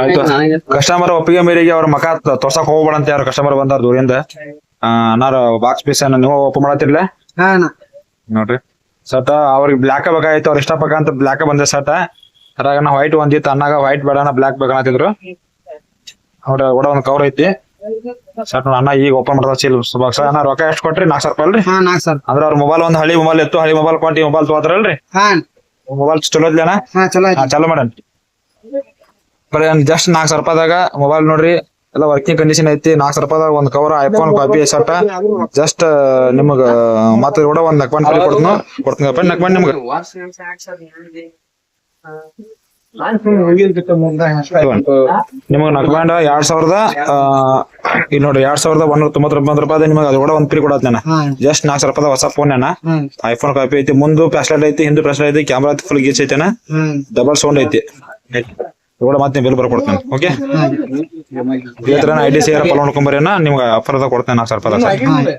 ಆಯ್ತು ಕಸ್ಟಮರ್ ಒಪ್ಪಿಗೆ ಮೇರೆಗೆ ಅವ್ರ ಮಕ ತೋರ್ಸಕ್ ಹೋಗ್ಬೇಡ ಅಂತ ಯಾರು ಕಸ್ಟಮರ್ ಬಂದಾರ ದೂರಿಂದ ಅನ್ನಾರ ಬಾಕ್ಸ್ ಪೀಸ್ ನೀವು ಓಪನ್ ಮಾಡತ್ತಿರ್ಲ ನೋಡ್ರಿ ಸಟ ಅವ್ರಿಗೆ ಬ್ಲಾಕ್ ಬೇಕಾಯ್ತು ಅವ್ರ ಇಷ್ಟಬೇಕಂತ ಬ್ಲಾಕ್ ಬಂದೆ ಸಟ ಅದ್ರಾಗ ನಾ ವೈಟ್ ಒಂದಿತ್ತು ಅನ್ನಾಗ ವೈಟ್ ಬೇಡ ಬ್ಲಾಕ್ ಬೇಕಂತಿದ್ರು ಅವ್ರ ಒಡ ಒಂದ್ ಕವರ್ ಐತಿ ಸಟ್ ಅಣ್ಣ ಈಗ ಓಪನ್ ಮಾಡ್ದ ಚೀಲ್ ಬಾಕ್ಸ್ ಅಣ್ಣ ರೊಕ್ಕ ಎಷ್ಟು ಕೊಟ್ರಿ 4,000 ರೂಪಾಯಿ ಅಲ್ರಿ ಅಂದ್ರ ಅವ್ರ ಮೊಬೈಲ್ ಒಂದ್ ಹಳಿ ಮೊಬೈಲ್ ಇತ್ತು ಹಳಿ ಮೊಬೈಲ್ ಕೊಟ್ಟಿ ಮೊಬೈಲ್ ತಗೋತಾರಲ್ರಿ ಮೊಬೈಲ್ ಚಲೋ ಇದ್ಲೇನ ಚಲೋ ಮಾಡನ್ ಬರೀ ಜಸ್ಟ್ 4,000 ರೂಪಾಯಿದಾಗ ಮೊಬೈಲ್ ನೋಡ್ರಿ ಎಲ್ಲ ವರ್ಕಿಂಗ್ ಕಂಡೀಷನ್ ಐತಿ 4,000 ರೂಪಾಯಿದಾಗ ಒಂದ್ ಕವರ್ ಐಫೋನ್ ಕಾಪಿ ಸಟ ಜಸ್ಟ್ ನಿಮಗ ಮತ್ತೆ ಕೂಡ ಒಂದ್ ನಕ್ಬಂಡ್ ಫ್ರೀ ಕೊಡ್ತೀನಿ ನಕ್ಬಂಡ್ ನಿಮ್ಗ ನಿಮಗ್ ನಕ್ಬಂಡ್ 2,000 ಇಲ್ಲಿ ನೋಡಿ 2,199 ರೂಪಾಯಿ ನಿಮಗೆ ಅದು ಕೂಡ ಒಂದ್ ಫ್ರೀ ಕೊಡತ್ ನಾನು ಜಸ್ಟ್ 4,000 ರೂಪಾಯಿ ಹೊಸ ಫೋನ್ ಐಫೋನ್ ಕಾಪಿ ಐತಿ ಮುಂದು ಫ್ಲಾಶ್ಲೈಟ್ ಐತಿ ಹಿಂದೆ ಫ್ಲಾಶ್ಲೈಟ್ ಐತಿ ಕ್ಯಾಮ್ರಾ ಫುಲ್ ಗೀಚ್ ಐತೆನ ಡಬಲ್ ಸೌಂಡ್ ಐತಿ ಕೂಡ ಮತ್ತೆ ಬಿಲ್ ಬರ್ಕೊಡ್ತೇನೆ ಓಕೆ ಐಡಿ ಸೇರ್ ಫಾಲೋ ಮಾಡ್ಕೊಂಬರೇನ ನಿಮ್ಗೆ ಆಫರ್ ಕೊಡ್ತೇನೆ 4,000 ರೂಪಾಯಿ